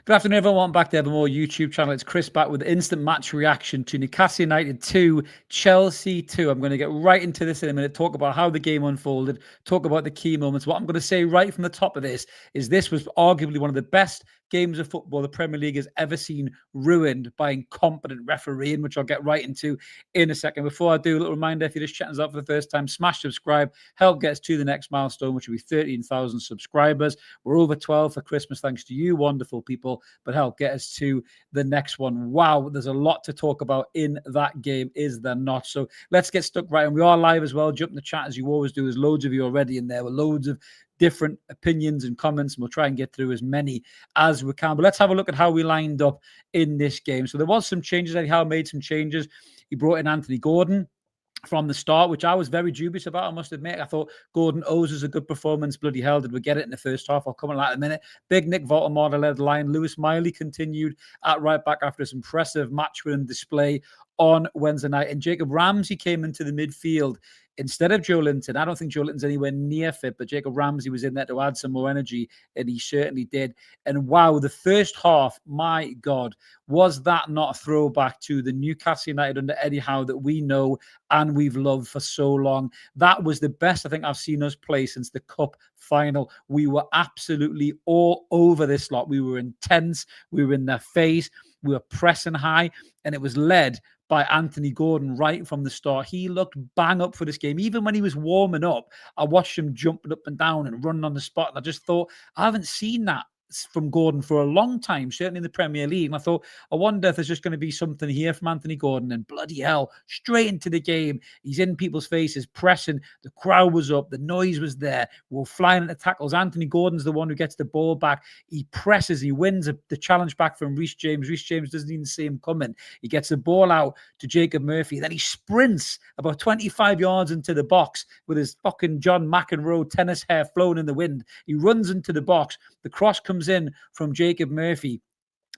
Good afternoon, everyone. Welcome back to Evermore YouTube channel. It's Chris back with instant match reaction to Newcastle United 2, Chelsea 2. I'm going to get right into this in a minute, talk about how the game unfolded, talk about the key moments. What I'm going to say right from the top of this is this was arguably one of the best games of football the Premier League has ever seen ruined by incompetent refereeing, which I'll get right into in a second. Before I do, a little reminder, if you're just chatting us out for the first time, smash subscribe, help get us to the next milestone, which will be 13,000 subscribers. We're over 12 for Christmas, thanks to you wonderful people, but help get us to the next one. Wow, there's a lot to talk about in that game, is there not? So let's get stuck right, and we are live as well. Jump in the chat as you always do. There's loads of you already in there with loads of different opinions and comments, and we'll try and get through as many as we can. But let's have a look at how we lined up in this game. So there was some changes. Eddie Howe made some changes. He brought in Anthony Gordon from the start, which I was very dubious about, I must admit. I thought Gordon owes us a good performance. Bloody hell, did we get it in the first half? I'll come on that in a minute. Big Nick Voldemort led the line. Lewis Miley continued at right back after his impressive match-winning display on Wednesday night. And Jacob Ramsey came into the midfield instead of Joe Linton. I don't think Joe Linton's anywhere near fit, but Jacob Ramsey was in there to add some more energy, and he certainly did. And wow, the first half, my God, was that not a throwback to the Newcastle United under Eddie Howe that we know and we've loved for so long? That was the best I think I've seen us play since the Cup final. We were absolutely all over this lot. We were intense. We were in their face. We were pressing high, and it was led by Anthony Gordon right from the start. He looked bang up for this game. Even when he was warming up, I watched him jumping up and down and running on the spot. And I just thought, I haven't seen that from Gordon for a long time, certainly in the Premier League. And I thought, I wonder if there's just going to be something here from Anthony Gordon. And bloody hell, straight into the game. He's in people's faces, pressing. The crowd was up. The noise was there. We were flying into tackles. Anthony Gordon's the one who gets the ball back. He presses. He wins the challenge back from Reece James. Reece James doesn't even see him coming. He gets the ball out to Jacob Murphy. Then he sprints about 25 yards into the box with his fucking John McEnroe tennis hair flowing in the wind. He runs into the box. The cross comes in from Jacob Murphy.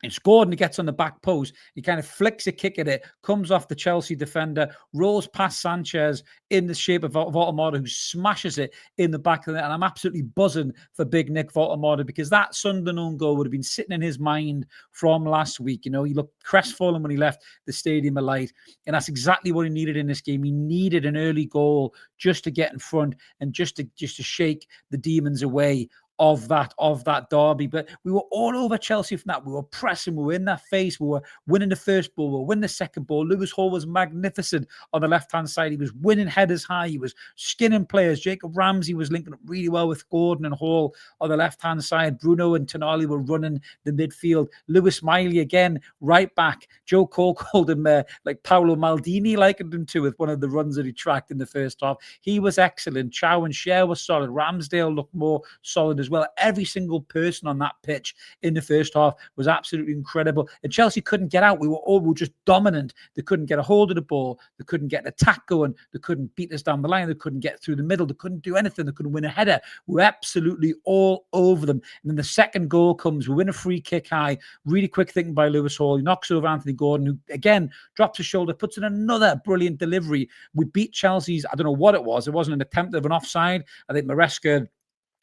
It's Gordon who gets on the back post. He kind of flicks a kick at it, comes off the Chelsea defender, rolls past Sanchez in the shape of Voldemort, who smashes it in the back of the net. And I'm absolutely buzzing for big Nick Voldemort, because that Sunderland own goal would have been sitting in his mind from last week. You know, he looked crestfallen when he left the Stadium of Light, and that's exactly what he needed in this game. He needed an early goal just to get in front and just to shake the demons away of that derby. But we were all over Chelsea from that. We were pressing, we were in their face, we were winning the first ball, we were winning the second ball. Lewis Hall was magnificent on the left-hand side. He was winning headers high, he was skinning players. Jacob Ramsey was linking up really well with Gordon and Hall on the left-hand side. Bruno and Tonali were running the midfield. Lewis Miley again, right back. Joe Cole called him like Paolo Maldini, likened him to, with one of the runs that he tracked in the first half. He was excellent. Chow and Cher was solid. Ramsdale looked more solid as well. Every single person on that pitch in the first half was absolutely incredible. And Chelsea couldn't get out. We were just dominant. They couldn't get a hold of the ball. They couldn't get an attack going. They couldn't beat us down the line. They couldn't get through the middle. They couldn't do anything. They couldn't win a header. We were absolutely all over them. And then the second goal comes. We win a free kick high. Really quick thinking by Lewis Hall. He knocks over Anthony Gordon, who again drops his shoulder, puts in another brilliant delivery. We beat Chelsea's, I don't know what it was. It wasn't an attempt of an offside. I think Maresca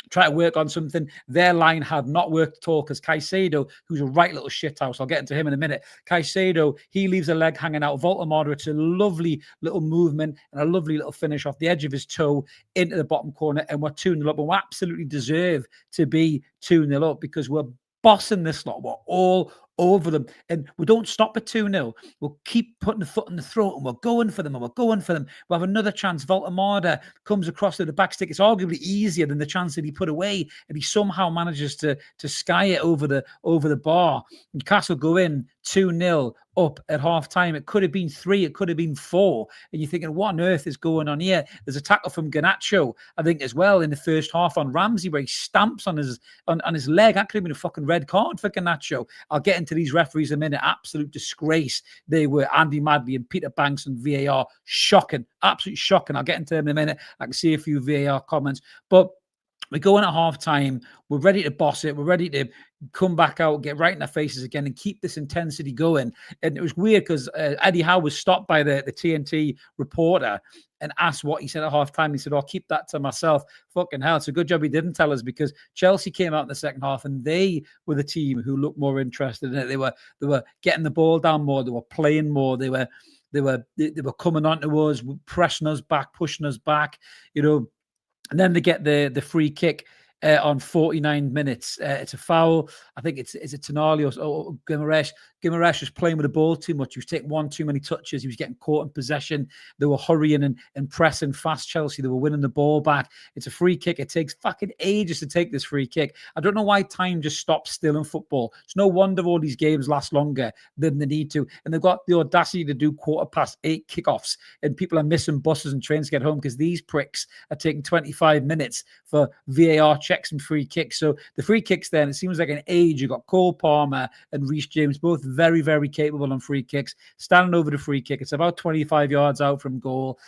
try to work on something. Their line had not worked at all, because Caicedo, who's a right little shithouse, I'll get into him in a minute. Caicedo, he leaves a leg hanging out. Voldemort, it's a lovely little movement and a lovely little finish off the edge of his toe into the bottom corner, and we're 2-0 up, and we absolutely deserve to be 2-0 up, because we're bossing this lot. We're all over them, and we don't stop at 2-0. We'll keep putting the foot in the throat, and we're going for them, and we're going for them. We'll have another chance. Voldemort comes across to the back stick. It's arguably easier than the chance that he put away, and he somehow manages to sky it over the bar. Newcastle go in 2-0 up at half time. It could have been 3, it could have been 4, and you're thinking, what on earth is going on here? There's a tackle from Garnacho, I think, as well in the first half on Ramsey, where he stamps on his leg. That could have been a fucking red card for Garnacho. I'll get into these referees in a minute. Absolute disgrace they were. Andy Madley and Peter Banks and VAR, shocking, absolutely shocking. I'll get into them in a minute. I can see a few VAR comments, but We go in at half time. We're ready to boss it. We're ready to come back out, get right in their faces again, and keep this intensity going. And it was weird because Eddie Howe was stopped by the TNT reporter and asked what he said at half time. He said, "I'll keep that to myself." Fucking hell. It's a good job he didn't tell us, because Chelsea came out in the second half and they were the team who looked more interested in it. They were getting the ball down more. They were playing more. They were coming onto us, pressing us back, pushing us back, and then they get the free kick on 49 minutes. It's a foul. I think it's Tonali or Guimaraes. Guimaraes was playing with the ball too much. He was taking one too many touches. He was getting caught in possession. They were hurrying and pressing fast Chelsea. They were winning the ball back. It's a free kick. It takes fucking ages to take this free kick. I don't know why time just stops still in football. It's no wonder all these games last longer than they need to. And they've got the audacity to do 8:15 kickoffs, and people are missing buses and trains to get home because these pricks are taking 25 minutes for VAR checks and free kicks. So the free kicks then, it seems like an age. You've got Cole Palmer and Reece James, both very, very capable on free kicks, standing over the free kick. It's about 25 yards out from goal.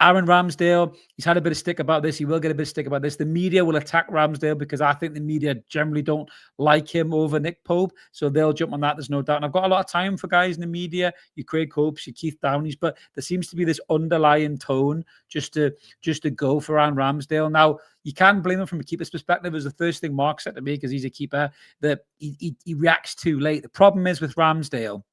Aaron Ramsdale, he's had a bit of stick about this. He will get a bit of stick about this. The media will attack Ramsdale because I think the media generally don't like him over Nick Pope. So they'll jump on that. There's no doubt. And I've got a lot of time for guys in the media. You Craig Hopes, you Keith Downeys, but there seems to be this underlying tone just to go for Aaron Ramsdale. Now, you can blame him from a keeper's perspective. It was the first thing Mark said to me, because he's a keeper, that he reacts too late. The problem is with Ramsdale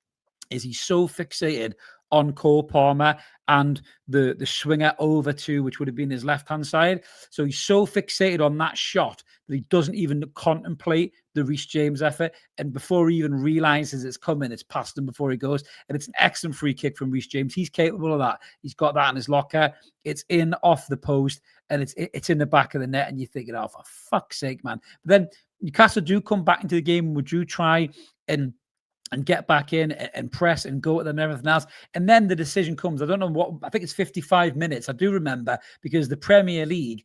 is he's so fixated on Cole Palmer and the swinger over to, which would have been his left-hand side. So he's so fixated on that shot that he doesn't even contemplate the Reece James effort. And before he even realizes it's coming, it's past him before he goes. And it's an excellent free kick from Reece James. He's capable of that. He's got that in his locker. It's in off the post, and it's in the back of the net. And you're thinking, oh, for fuck's sake, man. But then Newcastle do come back into the game. Would you try and get back in and press and go at them and everything else? And then the decision comes. I don't know what, I think it's 55 minutes. I do remember, because the Premier League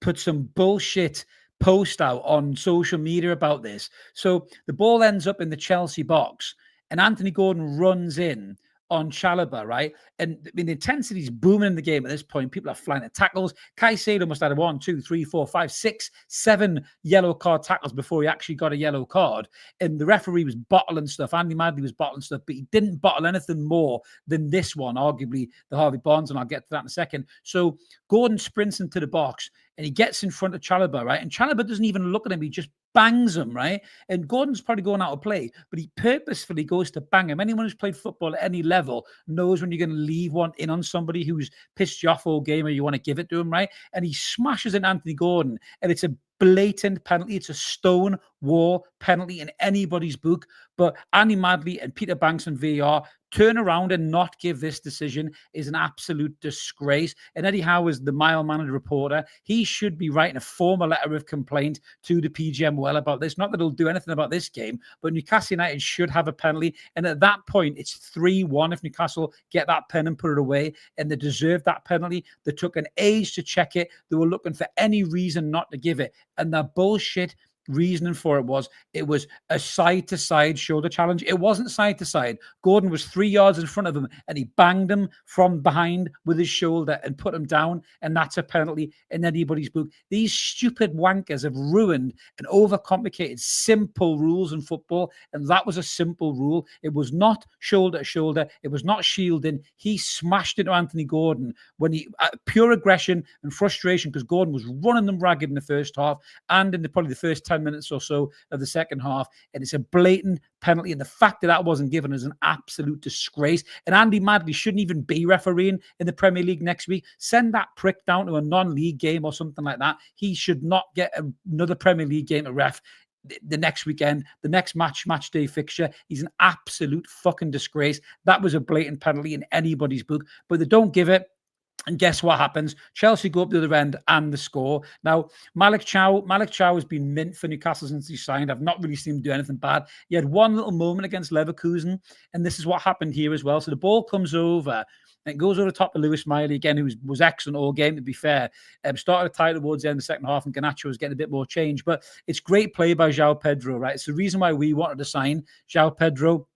put some bullshit post out on social media about this. So the ball ends up in the Chelsea box and Anthony Gordon runs in on Chalobah, right? And I mean, the intensity is booming in the game at this point. People are flying at tackles. Caicedo must have had 1, 2, 3, 4, 5, 6, 7 yellow card tackles before he actually got a yellow card. And the referee was bottling stuff. Andy Madley was bottling stuff, but he didn't bottle anything more than this one, arguably the Harvey Barnes, and I'll get to that in a second. So Gordon sprints into the box and he gets in front of Chalobah, right? And Chalobah doesn't even look at him. He just bangs him, right? And Gordon's probably going out of play, but he purposefully goes to bang him. Anyone who's played football at any level knows when you're going to leave one in on somebody who's pissed you off all game, or you want to give it to him, right? And he smashes in Anthony Gordon, and it's a blatant penalty. It's a stone wall penalty in anybody's book. But Andy Madley and Peter Banks and VAR turn around and not give this decision is an absolute disgrace. And Eddie Howe is the mild-mannered reporter. He should be writing a formal letter of complaint to the PGMOL about this. Not that he'll do anything about this game, but Newcastle United should have a penalty. And at that point, it's 3-1 if Newcastle get that pen and put it away. And they deserved that penalty. They took an age to check it. They were looking for any reason not to give it. And the bullshit reasoning for it was a side-to-side shoulder challenge. It wasn't side-to-side. Gordon was 3 yards in front of him, and he banged him from behind with his shoulder and put him down, and that's a penalty in anybody's book. These stupid wankers have ruined and overcomplicated simple rules in football, and that was a simple rule. It was not shoulder-to-shoulder. It was not shielding. He smashed into Anthony Gordon when he pure aggression and frustration, because Gordon was running them ragged in the first half and in probably the first 10 minutes or so of the second half, and it's a blatant penalty. And the fact that that wasn't given is an absolute disgrace. And Andy Madley shouldn't even be refereeing in the Premier League next week. Send that prick down to a non-league game or something like that. He should not get another Premier League game to ref the next weekend, the next match day fixture. He's an absolute fucking disgrace. That was a blatant penalty in anybody's book, but they don't give it. And guess what happens? Chelsea go up the other end and the score. Now, Malik Chow has been mint for Newcastle since he signed. I've not really seen him do anything bad. He had one little moment against Leverkusen, and this is what happened here as well. So the ball comes over, and it goes over the top of Lewis Miley again, who was excellent all game, to be fair. Started to tie towards the end of the second half, and Garnacho was getting a bit more change. But it's great play by João Pedro, right? It's the reason why we wanted to sign João Pedro.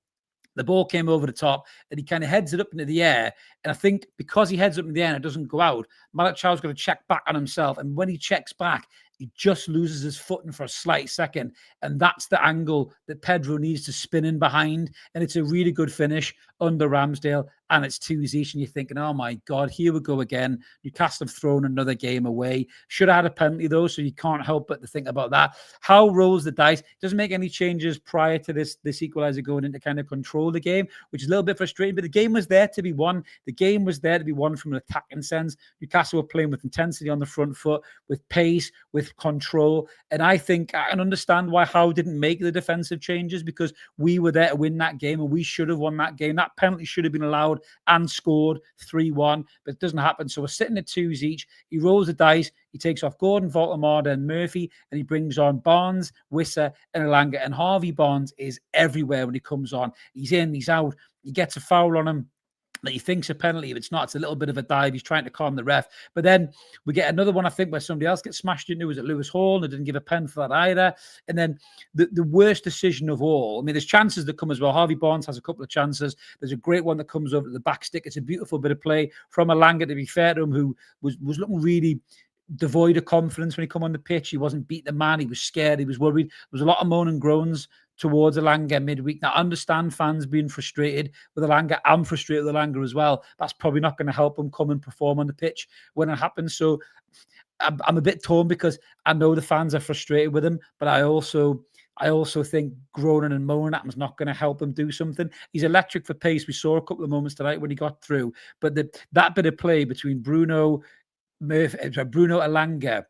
The ball came over the top, and he kind of heads it up into the air. And I think because he heads up in the air and it doesn't go out, Malik Chow's got to check back on himself. And when he checks back, he just loses his footing for a slight second. And that's the angle that Pedro needs to spin in behind. And it's a really good finish under Ramsdale. And it's 2-each. And you're thinking, oh my God, here we go again. Newcastle have thrown another game away. Should have had a penalty though, so you can't help but to think about that. How rolls the dice. Doesn't make any changes prior to this equaliser going in to kind of control the game, which is a little bit frustrating. But the game was there to be won. The game was there to be won from an attacking sense. Newcastle were playing with intensity on the front foot, with pace, with control. And I think I can understand why Howe didn't make the defensive changes, because we were there to win that game and we should have won that game. That penalty should have been allowed and scored 3-1, but it doesn't happen. So we're sitting at 2-each. He rolls the dice. He takes off Gordon, Voltemade, and Murphy, and he brings on Barnes, Wissa, and Elanga. And Harvey Barnes is everywhere when he comes on. He's in, he's out. He gets a foul on him that he thinks a penalty. If it's not, it's a little bit of a dive. He's trying to calm the ref. But then we get another one, I think, where somebody else gets smashed into. Was it Lewis Hall? And they didn't give a pen for that either. And then the worst decision of all, I mean, there's chances that come as well. Harvey Barnes has a couple of chances. There's a great one that comes over to the back stick. It's a beautiful bit of play from Elanga, to be fair to him, who was looking really devoid of confidence when he come on the pitch. He wasn't beating the man. He was scared. He was worried. There was a lot of moan and groans towards Elanga midweek. Now, I understand fans being frustrated with Elanga. I'm frustrated with Elanga as well. That's probably not going to help him come and perform on the pitch when it happens. So I'm a bit torn, because I know the fans are frustrated with him, but I also think groaning and moaning at him is not going to help him do something. He's electric for pace. We saw a couple of moments tonight when he got through, but that bit of play between Bruno Elanga,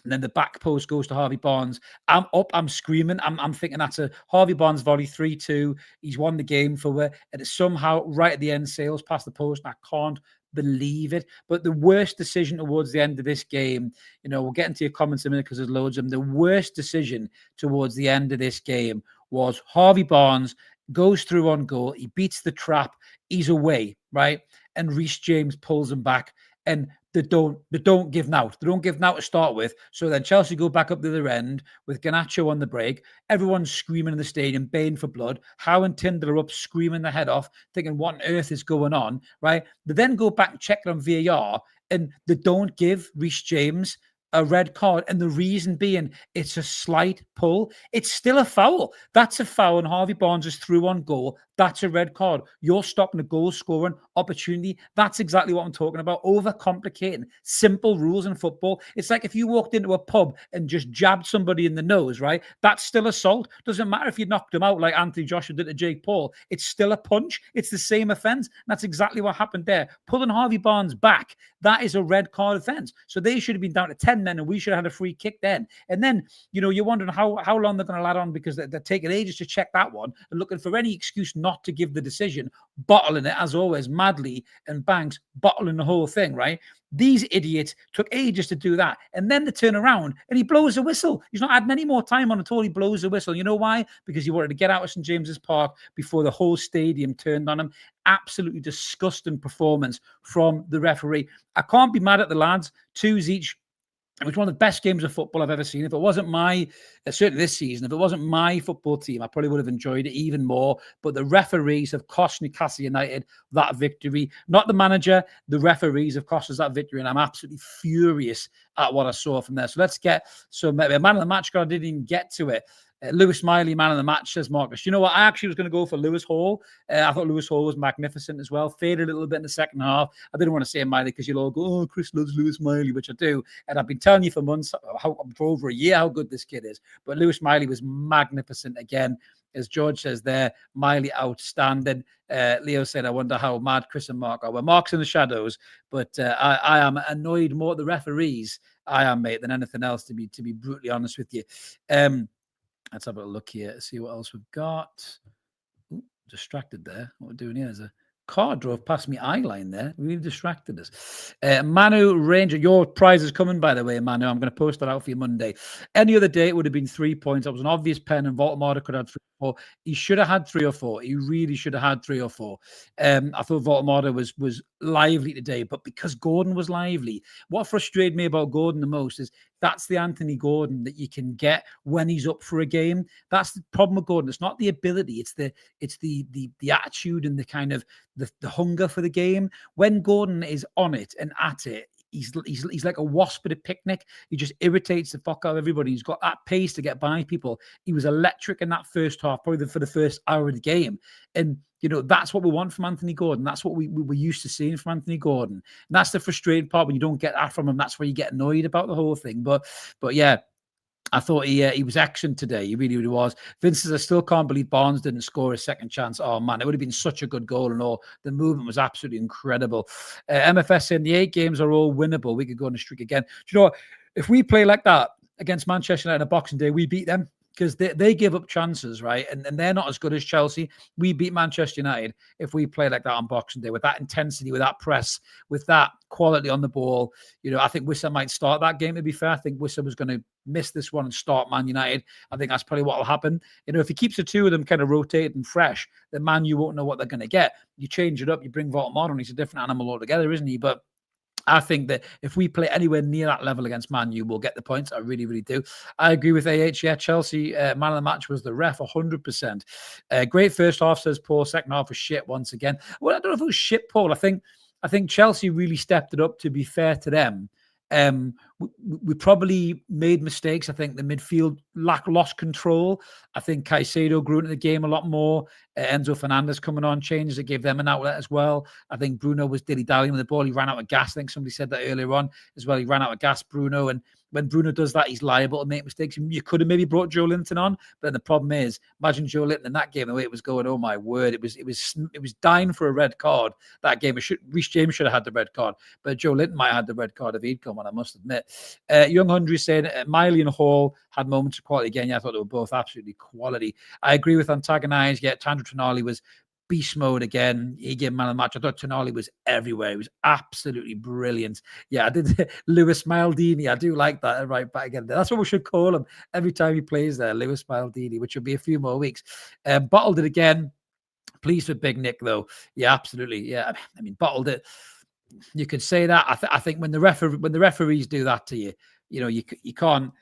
and then the back post goes to Harvey Barnes. I'm up, I'm screaming. I'm thinking that's a Harvey Barnes volley, 3-2. He's won the game for it. And it's somehow right at the end, sails past the post. And I can't believe it. But the worst decision towards the end of this game, we'll get into your comments in a minute because there's loads of them. The worst decision towards the end of this game was Harvey Barnes goes through on goal. He beats the trap. He's away, right? And Reece James pulls him back. And they don't give now. They don't give now to start with. So then Chelsea go back up the other end with Garnacho on the break. Everyone's screaming in the stadium, baying for blood. Howe and Tyndall are up screaming their head off, thinking, what on earth is going on, right? They then go back and check it on VAR, and they don't give Reece James a red card. And the reason being, it's a slight pull. It's still a foul. That's a foul, and Harvey Barnes is through on goal. That's a red card. You're stopping a goal scoring opportunity. That's exactly what I'm talking about. Overcomplicating simple rules in football. It's like if you walked into a pub and just jabbed somebody in the nose, right? That's still assault. Doesn't matter if you knocked him out like Anthony Joshua did to Jake Paul. It's still a punch. It's the same offense. And that's exactly what happened there. Pulling Harvey Barnes back, that is a red card offense. So they should have been down to 10 men, and we should have had a free kick then. And then, you're wondering how long they're going to lad on, because they're taking ages to check that one and looking for any excuse not to give the decision, bottling it as always, Madley and Banks bottling the whole thing, right? These idiots took ages to do that. And then they turn around and he blows a whistle. He's not adding any more time on at all. He blows a whistle. You know why? Because he wanted to get out of St. James's Park before the whole stadium turned on him. Absolutely disgusting performance from the referee. I can't be mad at the lads. 2-each. It was one of the best games of football I've ever seen. If it wasn't certainly this season, if it wasn't my football team, I probably would have enjoyed it even more. But the referees have cost Newcastle United that victory. Not the manager, the referees have cost us that victory. And I'm absolutely furious at what I saw from there. So let's get some man of the match. God, I didn't even get to it. Lewis Miley, man of the match, says Marcus. You know what? I actually was going to go for Lewis Hall. I thought Lewis Hall was magnificent as well. Faded a little bit in the second half. I didn't want to say Miley because you'll all go, oh, Chris loves Lewis Miley, which I do. And I've been telling you for months, for over a year, how good this kid is. But Lewis Miley was magnificent again. As George says there, Miley outstanding. Leo said, I wonder how mad Chris and Mark are. Well, Mark's in the shadows, but I am annoyed more at the referees, I am, mate, than anything else, to be brutally honest with you. Let's have a look here, see what else we've got. Ooh, distracted there. What we're doing here is a car drove past me eye line there. Really distracted us. Manu Ranger, your prize is coming, by the way, Manu. I'm going to post that out for you Monday. Any other day, it would have been 3 points. That was an obvious pen, and Voltemade could have had 3 or 4. He should have had 3 or 4. He really should have had 3 or 4. I thought Voltemade was lively today, but because Gordon was lively, what frustrated me about Gordon the most is that's the Anthony Gordon that you can get when he's up for a game. That's the problem with Gordon. It's not the ability, it's the attitude and the kind of the hunger for the game. When Gordon is on it and at it, he's like a wasp at a picnic. He just irritates the fuck out of everybody. He's got that pace to get by people. He was electric in that first half, probably for the first hour of the game. And that's what we want from Anthony Gordon. That's what we're used to seeing from Anthony Gordon. And that's the frustrating part when you don't get that from him. That's where you get annoyed about the whole thing. But yeah, I thought he was excellent today. He really, really was. Vince says, I still can't believe Barnes didn't score a second chance. Oh, man, it would have been such a good goal and all. The movement was absolutely incredible. MFS saying the 8 games are all winnable. We could go on a streak again. Do you know what? If we play like that against Manchester United on a Boxing Day, we beat them. Because they give up chances, right? And they're not as good as Chelsea. We beat Manchester United if we play like that on Boxing Day, with that intensity, with that press, with that quality on the ball. I think Wissa might start that game, to be fair. I think Wissa was going to miss this one and start Man United. I think that's probably what will happen. If he keeps the two of them kind of rotated and fresh, then Man U won't know what they're going to get. You change it up, you bring Voldemort on, he's a different animal altogether, isn't he? But I think that if we play anywhere near that level against Man U, we'll get the points. I really, really do. I agree with AH. Yeah, Chelsea, man of the match was the ref, 100%. Great first half, says Paul. Second half was shit once again. Well, I don't know if it was shit, Paul. I think Chelsea really stepped it up, to be fair to them. We probably made mistakes. I think the midfield lost control. I think Caicedo grew into the game a lot more. Enzo Fernandez coming on changes that gave them an outlet as well. I think Bruno was dilly-dallying with the ball. He ran out of gas. I think somebody said that earlier on as well. He ran out of gas, Bruno. And when Bruno does that, he's liable to make mistakes. You could have maybe brought Joe Linton on, but the problem is, imagine Joe Linton in that game, the way it was going. Oh my word, it was dying for a red card. That game, Reece James should have had the red card, but Joe Linton might have had the red card if he'd come on, I must admit. Young Hundry saying Miley and Hall had moments of quality again. Yeah, I thought they were both absolutely quality. I agree with antagonized. Yeah, Tandro Tonali was beast mode again. He gave man of the match. I thought Tonali was everywhere. He was absolutely brilliant. Yeah, I did. Lewis Maldini. I do like that. Right back again. That's what we should call him every time he plays there. Lewis Maldini, which will be a few more weeks. Bottled it again. Pleased with Big Nick though. Yeah, absolutely. Yeah, I mean, bottled it. You could say that. I think when the referees do that to you, you can't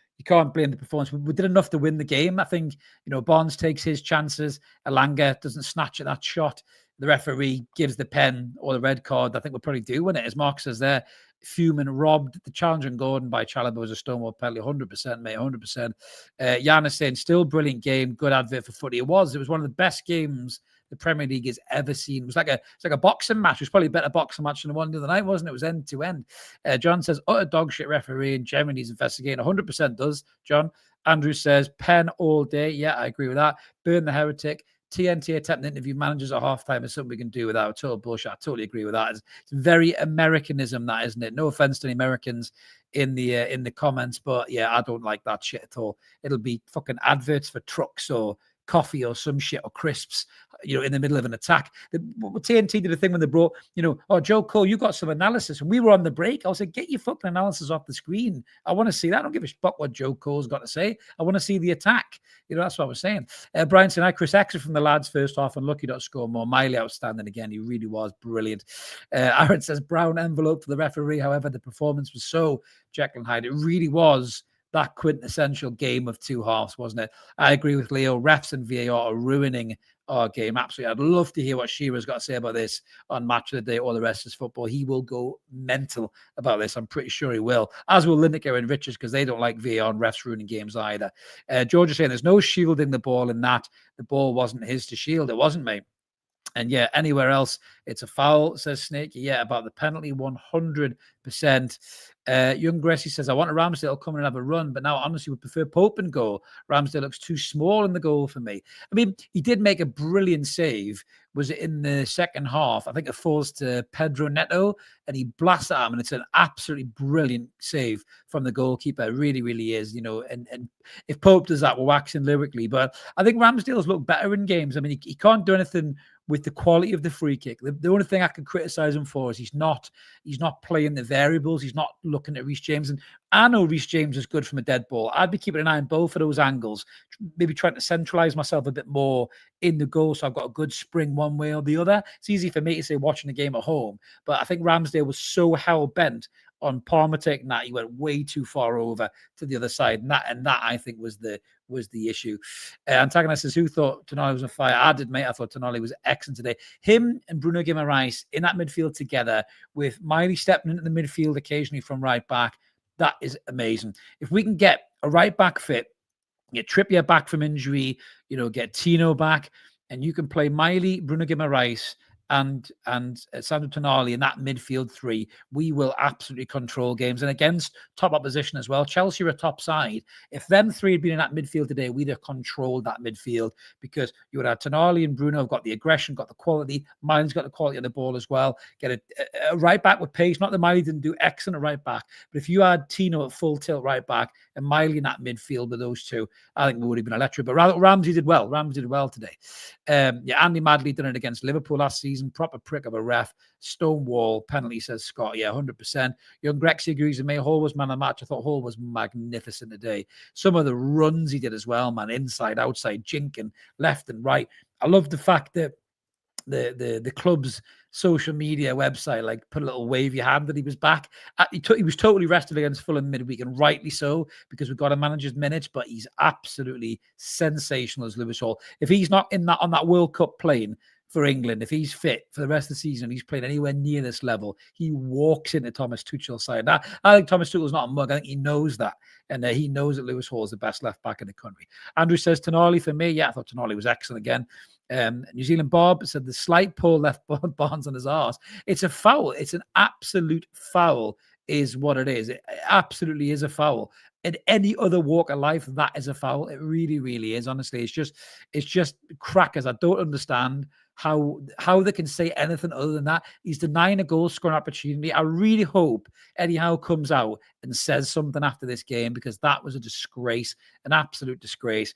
blame the performance. We did enough to win the game. I think, Barnes takes his chances. Elanga doesn't snatch at that shot. The referee gives the pen or the red card. I think we'll probably do win it. As Mark says there, Fuming robbed. The challenge on Gordon by Chalobah was a Stonewall penalty, 100%, mate, 100%. Jan is saying, still brilliant game, good advert for footy. It was one of the best games the Premier League has ever seen. It was like a boxing match. It was probably a better boxing match than the one the other night, wasn't it? It was end to end. John says, utter dog shit referee and Germany needs investigating. 100% does, John. Andrew says, pen all day. Yeah, I agree with that. Burn the heretic. TNT attempting to interview managers at halftime is something we can do without. Total bullshit. I totally agree with that. It's very Americanism, that, isn't it? No offense to the Americans in the comments, but yeah, I don't like that shit at all. It'll be fucking adverts for trucks or coffee or some shit or crisps, in the middle of an attack. TNT did a thing when they brought, oh, Joe Cole, you got some analysis. And we were on the break. I was like, get your fucking analysis off the screen. I want to see that. I don't give a fuck what Joe Cole's got to say. I want to see the attack. That's what I was saying. Brian said, Chris Extra from the lads first half, unlucky not to score more. Miley outstanding again. He really was brilliant. Aaron says, brown envelope for the referee. However, the performance was so Jekyll and Hyde. It really was that quintessential game of two halves, wasn't it? I agree with Leo. Refs and VAR are ruining our game. Absolutely. I'd love to hear what Shearer's got to say about this on Match of the Day or the rest of his football. He will go mental about this. I'm pretty sure he will. As will Lineker and Richards, because they don't like VAR and refs ruining games either. George is saying there's no shielding the ball in that. The ball wasn't his to shield. It wasn't, mate. And yeah, anywhere else, it's a foul, says Snake. Yeah, about the penalty, 100%. Young Gracie says, I want a Ramsdale to come in and have a run, but now honestly would prefer Pope and goal. Ramsdale looks too small in the goal for me. I mean, he did make a brilliant save. Was it in the second half? I think it falls to Pedro Neto, and he blasts at him, and it's an absolutely brilliant save from the goalkeeper. It really, really is, and if Pope does that, we're waxing lyrically. But I think Ramsdale's look better in games. I mean, he can't do anything with the quality of the free kick. The only thing I can criticize him for is he's not playing the variables. He's not looking at Reece James. And I know Reece James is good from a dead ball. I'd be keeping an eye on both of those angles, maybe trying to centralize myself a bit more in the goal so I've got a good spring one way or the other. It's easy for me to say watching the game at home, but I think Ramsdale was so hell-bent on Palmer taking that. He went way too far over to the other side, and that I think was the issue. Antagonist says, who thought Tonali was on fire? I did, mate. I thought Tonali was excellent today. Him and Bruno Guimaraes in that midfield together, with Miley stepping into the midfield occasionally from right back. That is amazing. If we can get a right back fit, get Trippier back from injury, get Tino back, and you can play Miley, Bruno Guimaraes, and Sandro Tonali in that midfield three, we will absolutely control games. And against top opposition as well, Chelsea are a top side. If them three had been in that midfield today, we'd have controlled that midfield, because you would have Tonali and Bruno have got the aggression, got the quality. Miley's got the quality of the ball as well. Get a right back with pace. Not that Miley didn't do excellent at right back, but if you had Tino at full tilt right back and Miley in that midfield with those two, I think we would have been electric. But Ramsey did well. Ramsey did well today. Andy Madley done it against Liverpool last season. Proper prick of a ref. Stonewall penalty, says Scott. Yeah, 100%. Young Grexy agrees with me. Hall was man of the match. I thought Hall was magnificent today. Some of the runs he did as well, man. Inside, outside, jinking, left and right. I love the fact that the club's social media website put a little wave your hand that he was back. He was totally rested against Fulham midweek, and rightly so, because we've got a manager's minutes, but he's absolutely sensational as Lewis Hall. If he's not on that World Cup plane for England, if he's fit for the rest of the season, he's playing anywhere near this level, he walks into Thomas Tuchel's side. Now, I think Thomas Tuchel's not a mug. I think he knows that. And he knows that Lewis Hall is the best left back in the country. Andrew says, Tonali for me. Yeah, I thought Tonali was excellent again. New Zealand Bob said the slight pull left Barnes on his arse. It's a foul. It's an absolute foul is what it is. It absolutely is a foul. In any other walk of life, that is a foul. It really, really is. Honestly, it's just crackers. I don't understand how they can say anything other than that. He's denying a goal scoring opportunity. I really hope Eddie Howe comes out and says something after this game, because that was a disgrace, an absolute disgrace.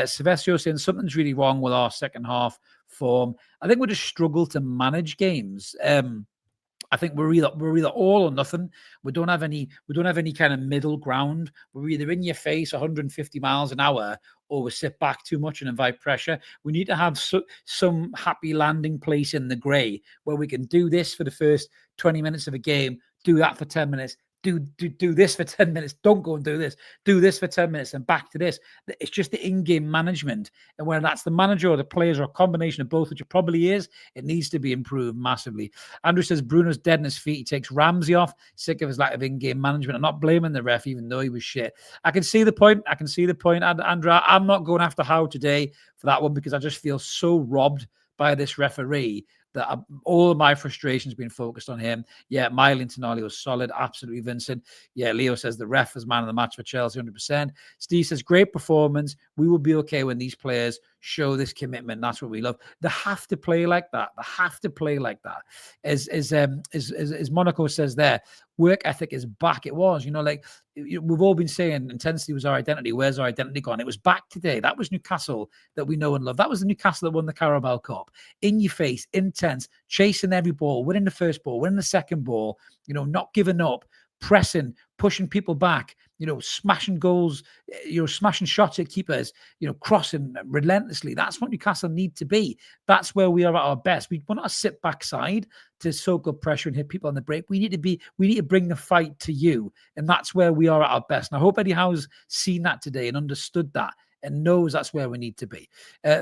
Silvestro saying something's really wrong with our second half form. I think we just struggle to manage games. I think we're either all or nothing. We don't have any kind of middle ground. We're either in your face 150 miles an hour, or we sit back too much and invite pressure. We need to have some happy landing place in the grey, where we can do this for the first 20 minutes of a game, do that for 10 minutes, do this for 10 minutes, don't go and do this for 10 minutes, and back to this. It's just the in-game management, and whether that's the manager or the players or a combination of both, which it probably is, it needs to be improved massively. Andrew says Bruno's dead in his feet. He takes Ramsey off, sick of his lack of in-game management. I'm not blaming the ref, even though he was shit. I can see the point. Andrew, I'm not going after Howe today for that one, because I just feel so robbed by this referee that all of my frustration's been focused on him. Yeah, Miley Tonali was solid. Absolutely, Vincent. Yeah, Leo says the ref was man of the match for Chelsea, 100%. Steve says, great performance. We will be okay when these players show this commitment. That's what we love. They have to play like that. As Monaco says there, work ethic is back. It was, we've all been saying intensity was our identity. Where's our identity gone? It was back today. That was Newcastle that we know and love. That was the Newcastle that won the Carabao Cup. In your face, intense, chasing every ball, winning the first ball, winning the second ball, not giving up, pressing, pushing people back, smashing goals, smashing shots at keepers, crossing relentlessly. That's what Newcastle need to be. That's where we are at our best. We want to sit backside to soak up pressure and hit people on the break. We need to bring the fight to you. And that's where we are at our best. And I hope Eddie Howe's seen that today and understood that, and knows that's where we need to be.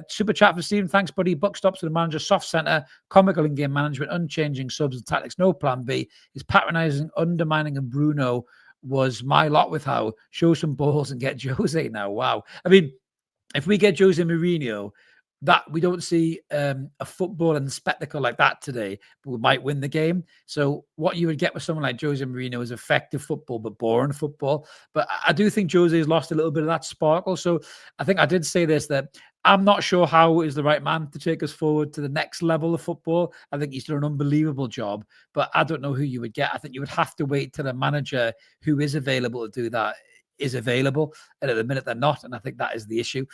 Super chat for Stephen. Thanks, buddy. Buck stops to the manager. Soft centre. Comical in-game management. Unchanging subs and tactics. No plan B. His patronising, undermining of Bruno was my lot with Howe. Show some balls and get Jose now. Wow. I mean, if we get Jose Mourinho, that we don't see a football and spectacle like that today, but we might win the game. So what you would get with someone like Jose Mourinho is effective football, but boring football. But I do think Jose has lost a little bit of that sparkle. So I think I did say this, that I'm not sure Howe is the right man to take us forward to the next level of football. I think he's done an unbelievable job, but I don't know who you would get. I think you would have to wait till a manager who is available to do that is available, and at the minute they're not, and I think that is the issue.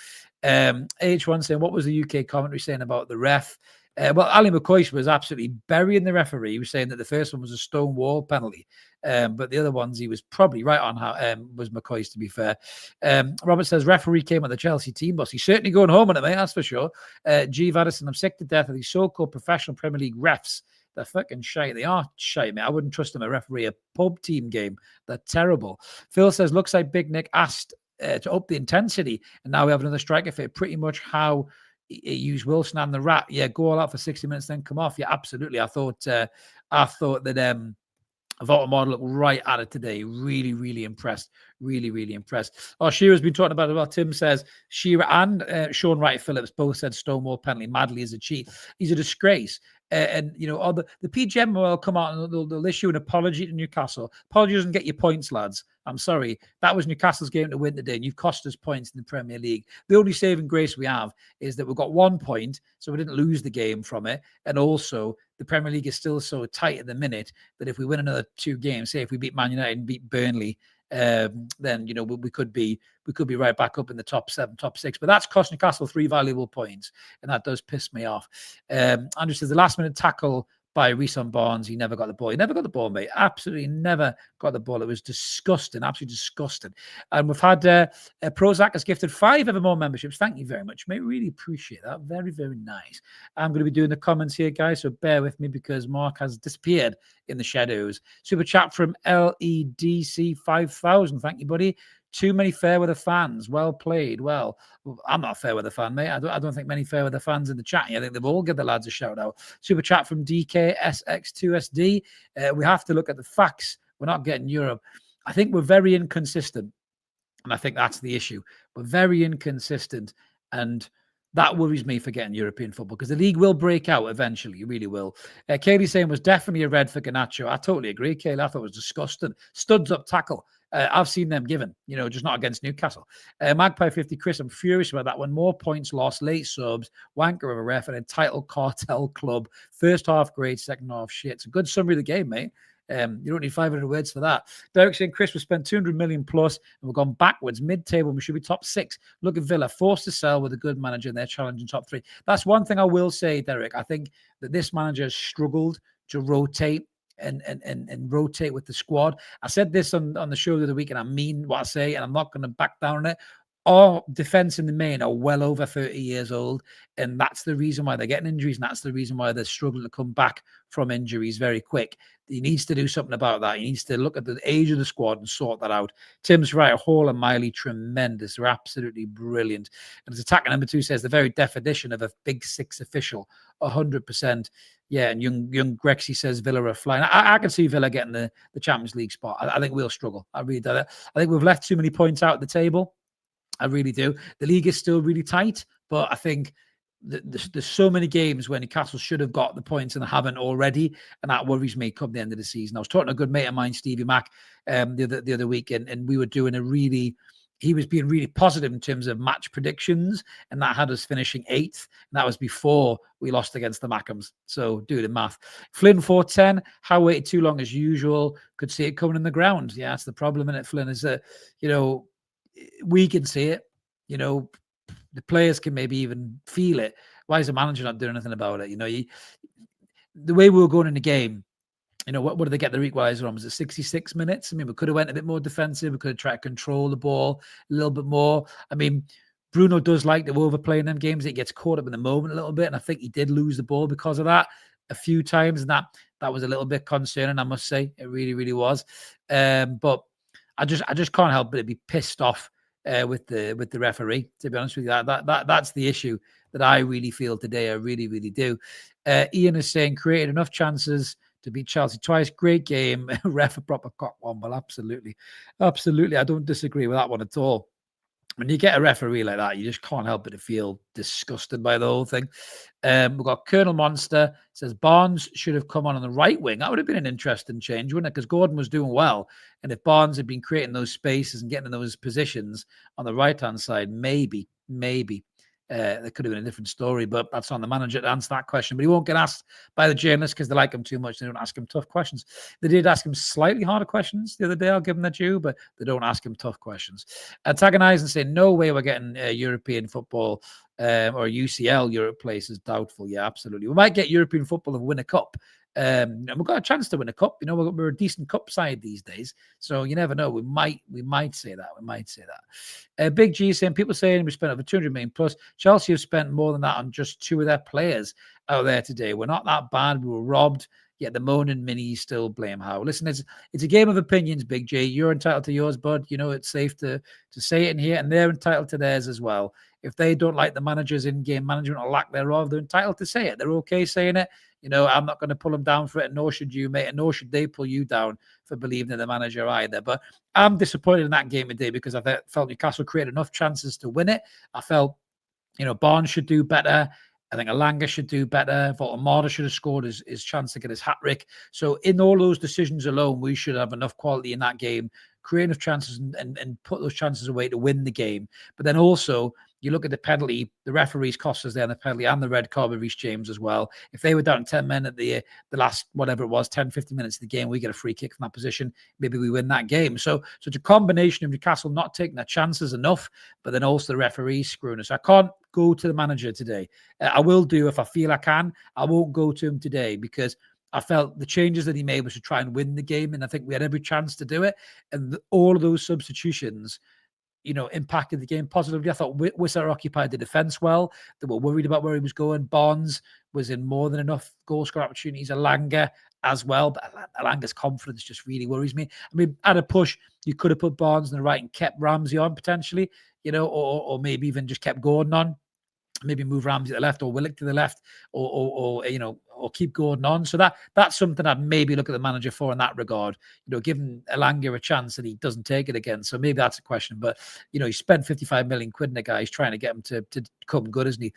H1 saying, what was the UK commentary saying about the ref? Well, Ali McCoy was absolutely burying the referee. He was saying that the first one was a stone wall penalty, but the other ones he was probably right on. How was McCoy's, to be fair. Robert says referee came on the Chelsea team bus. He's certainly going home on it, mate. That's for sure. G. Vaddison, I'm sick to death of these so-called professional Premier League refs They're fucking shite. They are shite, mate. I wouldn't trust them to referee a pub team game. They're terrible. Phil says, looks like Big Nick asked to up the intensity, and now we have another striker fit. Pretty much how he used Wilson and the Rat. Yeah, go all out for 60 minutes, then come off. Yeah, absolutely. I thought that Voldemort looked right at it today. Really, really impressed. Really, really impressed. Oh, Shearer's been talking about it. Well, Tim says Shearer and Sean Wright Phillips both said Stonewall penalty. Madley is a cheat. He's a disgrace. And you know, the PGM will come out and they'll issue an apology to Newcastle. Apology doesn't get you points, lads. I'm sorry. That was Newcastle's game to win today, and you've cost us points in the Premier League. The only saving grace we have is that we've got 1 point, so we didn't lose the game from it. And also, the Premier League is still so tight at the minute that if we win another 2 games, say if we beat Man United and beat Burnley, then you know we could be right back up in the top 7, top 6. But that's cost Newcastle 3 valuable points, and that does piss me off. Andrew says the last minute tackle by Reece Barnes, he never got the ball. He never got the ball, mate. Absolutely never got the ball. It was disgusting, absolutely disgusting. And we've had Prozac has gifted 5 Evermore memberships. Thank you very much, mate. Really appreciate that. Very, very nice. I'm going to be doing the comments here, guys, so bear with me because Mark has disappeared in the shadows. Super chat from LEDC 5000. Thank you, buddy. Too many Fairweather fans. Well played. Well, I'm not a Fairweather fan, mate. I don't think many Fairweather fans in the chat. I think they've all given the lads a shout out. Super chat from DKSX2SD. We have to look at the facts. We're not getting Europe. I think we're very inconsistent. And I think that's the issue. We're very inconsistent. And that worries me for getting European football because the league will break out eventually. It really will. Kaylee saying was definitely a red for Garnacho. I totally agree, Kaylee. I thought it was disgusting. Studs up tackle. I've seen them given, you know, just not against Newcastle. Magpie 50, Chris, I'm furious about that one. More points lost, late subs, wanker of a ref, an entitled cartel club. First half great, second half shit. It's a good summary of the game, mate. You don't need 500 words for that. Derek saying, Chris, we spent 200 million plus and we've gone backwards mid-table. We should be top 6. Look at Villa, forced to sell with a good manager and they're challenging top 3. That's one thing I will say, Derek. I think that this manager has struggled to rotate and rotate with the squad. I said this on the show the other week, and I mean what I say, and I'm not going to back down on it. Our defense in the main are well over 30 years old, and that's the reason why they're getting injuries, and that's the reason why they're struggling to come back from injuries very quick. He needs to do something about that. He needs to look at the age of the squad and sort that out. Tim's right. Hall and Miley, tremendous. They're absolutely brilliant. And his attacker number 2 says the very definition of a big 6 official, 100%. Yeah, and young Grexy says Villa are flying. I can see Villa getting the Champions League spot. I think we'll struggle. I really do. I think we've left too many points out at the table. I really do. The league is still really tight, but I think there's so many games where Newcastle should have got the points and haven't already, and that worries me come the end of the season. I was talking to a good mate of mine, Stevie Mack, the other week, and we were doing he was being really positive in terms of match predictions, and that had us finishing 8th, and that was before we lost against the Mackhams. So do the math. Flynn 410, how waited too long as usual? Could see it coming in the ground. Yeah, that's the problem in it, Flynn, is that, you know, we can see it. You know, the players can maybe even feel it. Why is the manager not doing anything about it? You know, the way we were going in the game, you know, what did they get the equaliser on? Was it 66 minutes? I mean, we could have went a bit more defensive. We could have tried to control the ball a little bit more. I mean, Bruno does like to overplay in them games. He gets caught up in the moment a little bit, and I think he did lose the ball because of that a few times, and that was a little bit concerning, I must say. It really, really was. But I just can't help but be pissed off with the referee. To be honest with you, that's the issue that I really feel today. I really, really do. Ian is saying created enough chances to beat Chelsea twice. Great game. Ref a proper cock one. Well, absolutely. I don't disagree with that one at all. When you get a referee like that, you just can't help but to feel disgusted by the whole thing. We've got Colonel Monster says Barnes should have come on the right wing. That would have been an interesting change, wouldn't it? Because Gordon was doing well. And if Barnes had been creating those spaces and getting in those positions on the right-hand side, maybe there could have been a different story, but that's on the manager to answer that question. But he won't get asked by the journalists because they like him too much. They don't ask him tough questions. They did ask him slightly harder questions the other day. I'll give him their due, but they don't ask him tough questions. Antagonize and say, no way we're getting European football or UCL Europe places. Doubtful. Yeah, absolutely. We might get European football and win a cup. And we've got a chance to win a cup. You know, we're a decent cup side these days, so you never know. We might say that. Big G saying people saying we spent over 200 million plus. Chelsea have spent more than that on just 2 of their players out there today. We're not that bad. We were robbed. yet the moaning minis still blame Howe. Listen, it's a game of opinions, Big J. You're entitled to yours, bud. You know, it's safe to say it in here, and they're entitled to theirs as well. If they don't like the manager's in-game management or lack thereof, they're entitled to say it. They're okay saying it. You know, I'm not going to pull them down for it, nor should you, mate, and nor should they pull you down for believing in the manager either. But I'm disappointed in that game today because I felt Newcastle created enough chances to win it. I felt, you know, Barnes should do better. I think Alanga should do better. Voltemada should have scored his chance to get his hat-trick. So in all those decisions alone, we should have enough quality in that game, create enough chances and put those chances away to win the game. But then also, you look at the penalty, the referees cost us there in the penalty and the red card with Reece James as well. If they were down 10 men at the last, whatever it was, 10, 15 minutes of the game, we get a free kick from that position. Maybe we win that game. So it's a combination of Newcastle not taking their chances enough, but then also the referees screwing us. I can't go to the manager today. I will do if I feel I can. I won't go to him today because I felt the changes that he made was to try and win the game, and I think we had every chance to do it. And all of those substitutions, you know, impacted the game positively. I thought Wissa occupied the defence well. They were worried about where he was going. Barnes was in more than enough goal score opportunities. Alanga as well, but Alanga's confidence just really worries me. I mean, at a push, you could have put Barnes on the right and kept Ramsey on potentially, you know, or maybe even just kept Gordon on. Maybe move Ramsey to the left or Willock to the left, or you know, or keep Gordon on. So that's something I'd maybe look at the manager for in that regard. You know, giving Alanga a chance that he doesn't take it again. So maybe that's a question. But you know, he spent 55 million quid in a guy. He's trying to get him to come good, isn't he?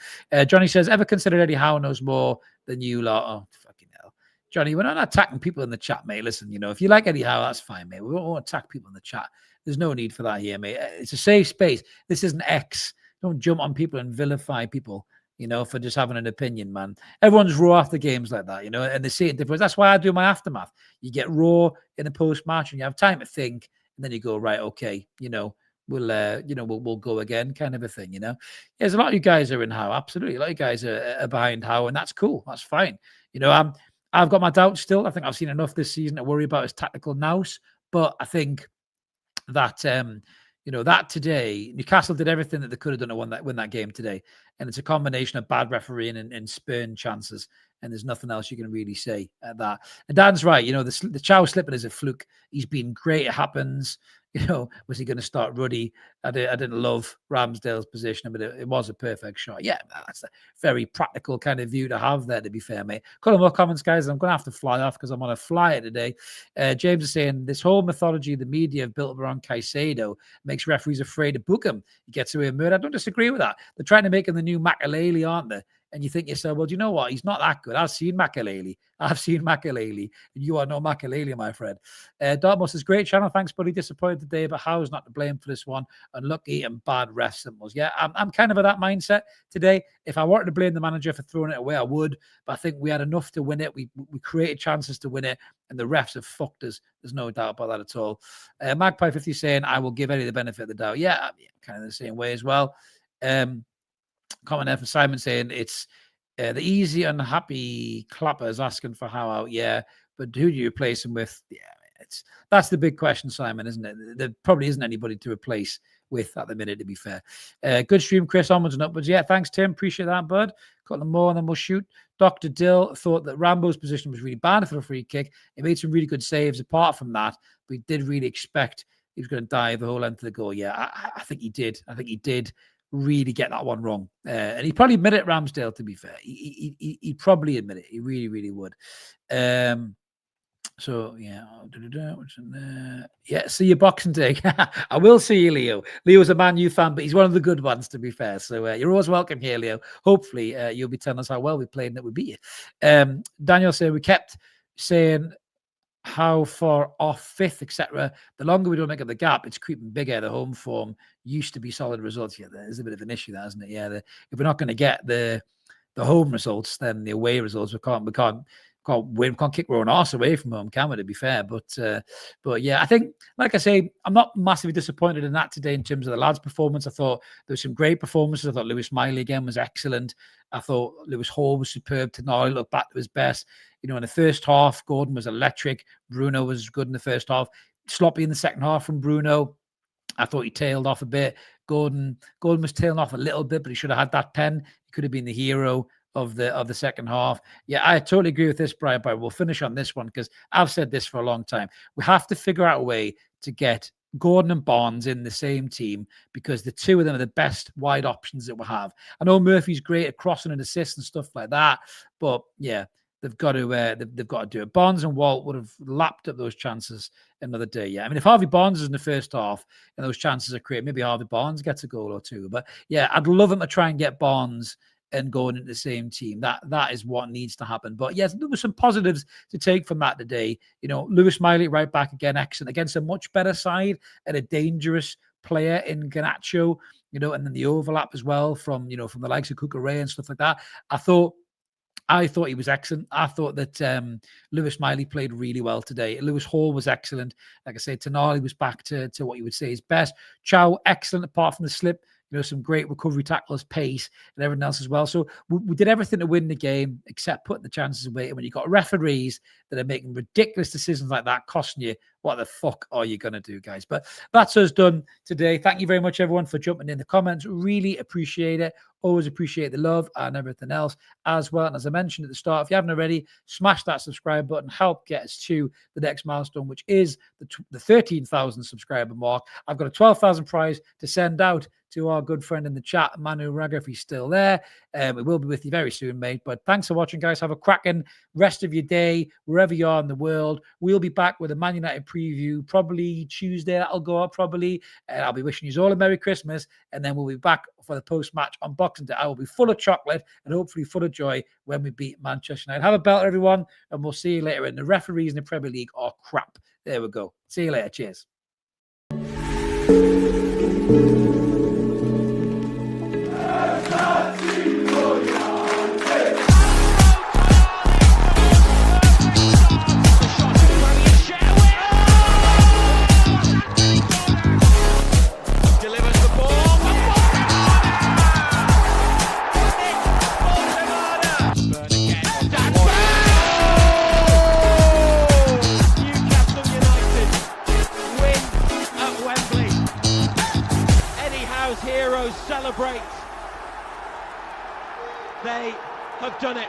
Johnny says, ever considered Eddie Howe knows more than you lot? Oh, fucking hell. Johnny, we're not attacking people in the chat, mate. Listen, you know, if you like Eddie Howe, that's fine, mate. We won't attack people in the chat. There's no need for that here, mate. It's a safe space. This isn't X. Don't jump on people and vilify people, you know, for just having an opinion, man. Everyone's raw after games like that, you know, and they see it different. That's why I do my aftermath. You get raw in the post-match and you have time to think, and then you go, right, okay, you know, we'll go again, kind of a thing, you know. There's a lot of you guys are in Howe, absolutely. A lot of you guys are behind Howe, and that's cool. That's fine. You know, I've got my doubts still. I think I've seen enough this season to worry about his tactical nous, but I think that you know, that today, Newcastle did everything that they could have done to win that game today. And it's a combination of bad refereeing and spurn chances. And there's nothing else you can really say at that. And Dan's right. You know, the Chow slipping is a fluke. He's been great. It happens. You know, was he going to start Ruddy? I didn't love Ramsdale's position, but it was a perfect shot. Yeah, that's a very practical kind of view to have there, to be fair, mate. Couple more comments, guys. I'm going to have to fly off because I'm on a flyer today. James is saying, this whole mythology the media have built around Caicedo makes referees afraid to book him. He gets away with murder. I don't disagree with that. They're trying to make him the new Makaleli, aren't they? And you think yourself, well, do you know what? He's not that good. I've seen Makaleli. And you are no Makaleli, my friend. Dartmouth says, great channel. Thanks, buddy. Disappointed today, but Howe's not to blame for this one. Unlucky and bad ref symbols. Yeah, I'm kind of of that mindset today. If I wanted to blame the manager for throwing it away, I would. But I think we had enough to win it. We created chances to win it, and the refs have fucked us. There's no doubt about that at all. Magpie 50 saying, I will give Eddie the benefit of the doubt. Yeah, kind of the same way as well. Comment there from Simon saying it's the easy, unhappy clappers asking for Howe out. Yeah, but who do you replace him with? Yeah, that's the big question, Simon, isn't it? There probably isn't anybody to replace with at the minute, to be fair. Good stream, Chris, onwards and upwards. Yeah, thanks, Tim. Appreciate that, bud. Got them more and then we'll shoot. Dr. Dill thought that Rambo's position was really bad for a free kick. He made some really good saves apart from that. We did really expect he was going to dive the whole length of the goal. Yeah, I think he did. I think he did really get that one wrong. And he probably admit it, Ramsdale, to be fair. He'd probably admit it. He really, really would. So, yeah. What's in there? Yeah, see you Boxing Day. I will see you, Leo. Leo's a Man U fan, but he's one of the good ones, to be fair. So you're always welcome here, Leo. Hopefully, you'll be telling us how well we played and that we beat you. Daniel said, we kept saying how far off fifth, etc. The longer we don't make up the gap, it's creeping bigger. The home form used to be solid results. Yeah, there's a bit of an issue there, isn't it? Yeah, if we're not going to get the home results, then the away results, we can't win. We can't kick our own arse away from home, can we, to be fair? But yeah, I think, like I say, I'm not massively disappointed in that today in terms of the lads' performance. I thought there were some great performances. I thought Lewis Miley again was excellent. I thought Lewis Hall was superb tonight. He looked back to his best. You know, in the first half, Gordon was electric. Bruno was good in the first half. Sloppy in the second half from Bruno. I thought he tailed off a bit. Gordon was tailing off a little bit, but he should have had that pen. He could have been the hero. of the second half. Yeah, I totally agree with this, Brian, but we'll finish on this one because I've said this for a long time. We have to figure out a way to get Gordon and Barnes in the same team because the two of them are the best wide options that we have. I know Murphy's great at crossing and assists and stuff like that, but yeah, they've got to do it. Barnes and Walt would have lapped up those chances another day. Yeah, I mean, if Harvey Barnes is in the first half and those chances are created, maybe Harvey Barnes gets a goal or two. But yeah, I'd love him to try and get Barnes and going into the same team. That is what needs to happen. But yes, there were some positives to take from that today. You know, Lewis Miley right back again, excellent against a much better side and a dangerous player in Garnacho. You know, and then the overlap as well from the likes of Cucurella and stuff like that. I thought he was excellent. I thought that Lewis Miley played really well today. Lewis Hall was excellent. Like I said, Tonali was back to what you would say is best. Chow, excellent apart from the slip. Some great recovery tackles, pace, and everything else as well. So we did everything to win the game except put the chances away. And when you've got referees that are making ridiculous decisions like that, costing you, what the fuck are you going to do, guys? But that's us done today. Thank you very much, everyone, for jumping in the comments. Really appreciate it. Always appreciate the love and everything else as well. And as I mentioned at the start, if you haven't already, smash that subscribe button. Help get us to the next milestone, which is the 13,000 subscriber mark. I've got a 12,000 prize to send out to our good friend in the chat, Manu Raga, if he's still there. We will be with you very soon, mate. But thanks for watching, guys. Have a cracking rest of your day, wherever you are in the world. We'll be back with a Man United preview, probably Tuesday. That'll go up, probably. And I'll be wishing you all a Merry Christmas. And then we'll be back for the post-match unboxing day. I will be full of chocolate and hopefully full of joy when we beat Manchester United. Have a belter, everyone. And we'll see you later. And the referees in the Premier League are crap. There we go. See you later. Cheers. Heroes celebrate. They have done it.